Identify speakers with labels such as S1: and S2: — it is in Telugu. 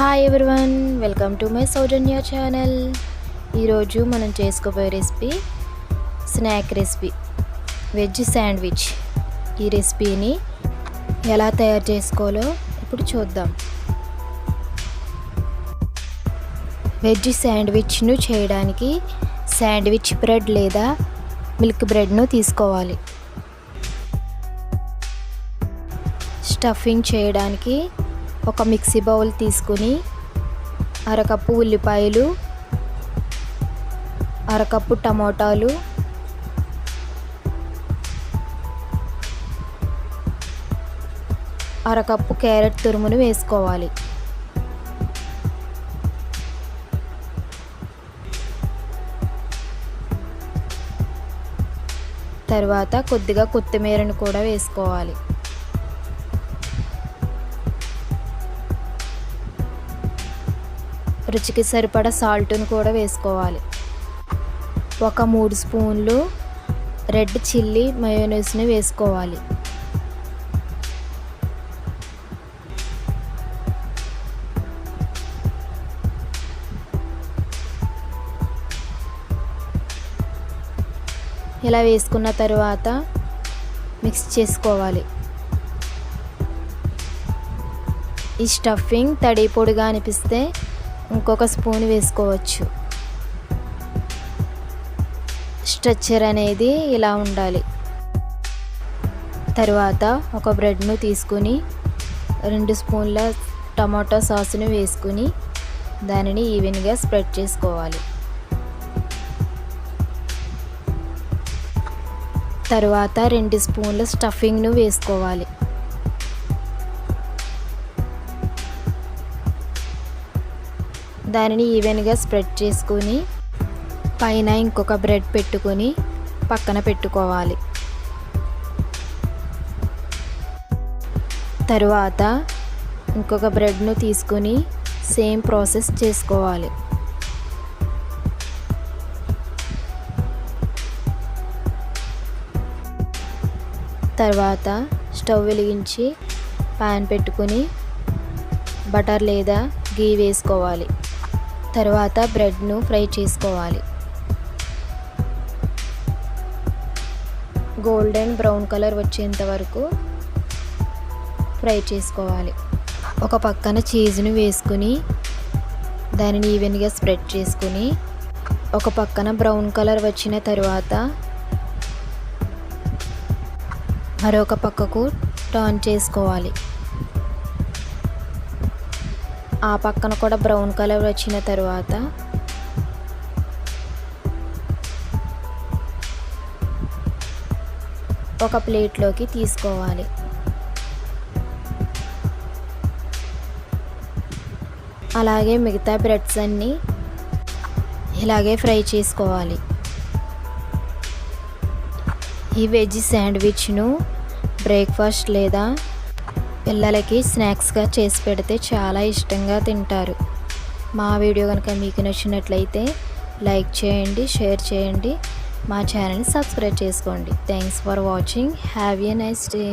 S1: Hi everyone, welcome to my Soujanya channel. ఈరోజు మనం చేసుకోబోయే recipe snack recipe veg sandwich. ఈ రెసిపీని ఎలా తయారు చేసుకోవాలో ఇప్పుడు చూద్దాం. వెజ్ శాండ్విచ్ను చేయడానికి శాండ్విచ్ బ్రెడ్ లేదా మిల్క్ బ్రెడ్ను తీసుకోవాలి. స్టఫింగ్ చేయడానికి ఒక మిక్సీ బౌల్ తీసుకుని అరకప్పు ఉల్లిపాయలు, అరకప్పు టమోటాలు, అరకప్పు క్యారెట్ తురుమును వేసుకోవాలి. తర్వాత కొద్దిగా కొత్తిమీరను కూడా వేసుకోవాలి. రుచికి సరిపడా సాల్ట్ను కూడా వేసుకోవాలి. ఒక 3 స్పూన్లు రెడ్ చిల్లీ మయోనీస్ని వేసుకోవాలి. ఇలా వేసుకున్న తర్వాత మిక్స్ చేసుకోవాలి. ఈ స్టఫింగ్ తడి పొడిగా అనిపిస్తే ఇంకొక స్పూన్ వేసుకోవచ్చు. స్ట్రక్చర్ అనేది ఇలా ఉండాలి. తర్వాత ఒక బ్రెడ్ను తీసుకుని 2 స్పూన్ల టమాటో సాస్ను వేసుకుని దానిని ఈవెన్గా స్ప్రెడ్ చేసుకోవాలి. తర్వాత 2 స్పూన్ల స్టఫింగ్ను వేసుకోవాలి. దానిని ఈవెన్గా స్ప్రెడ్ చేసుకొని పైన ఇంకొక బ్రెడ్ పెట్టుకొని పక్కన పెట్టుకోవాలి. తరువాత ఇంకొక బ్రెడ్ను తీసుకొని సేమ్ ప్రాసెస్ చేసుకోవాలి. తర్వాత స్టవ్ వెలిగించి పాన్ పెట్టుకొని బటర్ లేదా గీ వేసుకోవాలి. తర్వాత బ్రెడ్ను ఫ్రై చేసుకోవాలి. గోల్డెన్ బ్రౌన్ కలర్ వచ్చేంత వరకు ఫ్రై చేసుకోవాలి. ఒక పక్కన చీజ్ను వేసుకుని దానిని ఈవెన్గా స్ప్రెడ్ చేసుకుని ఒక పక్కన బ్రౌన్ కలర్ వచ్చిన తర్వాత మరొక పక్కకు టర్న్ చేసుకోవాలి. ఆ పక్కన కూడా బ్రౌన్ కలర్ వచ్చిన తర్వాత ఒక ప్లేట్లోకి తీసుకోవాలి. అలాగే మిగతా బ్రెడ్స్ అన్నీ ఇలాగే ఫ్రై చేసుకోవాలి. ఈ వెజ్ శాండ్విచ్ను బ్రేక్ఫాస్ట్ లేదా పిల్లలకి స్నాక్స్గా చేసి పెడితే చాలా ఇష్టంగా తింటారు. మా వీడియో కనుక మీకు నచ్చినట్లయితే లైక్ చేయండి, షేర్ చేయండి, మా ఛానల్ని సబ్స్క్రైబ్ చేసుకోండి. Thanks for watching. Have a nice day.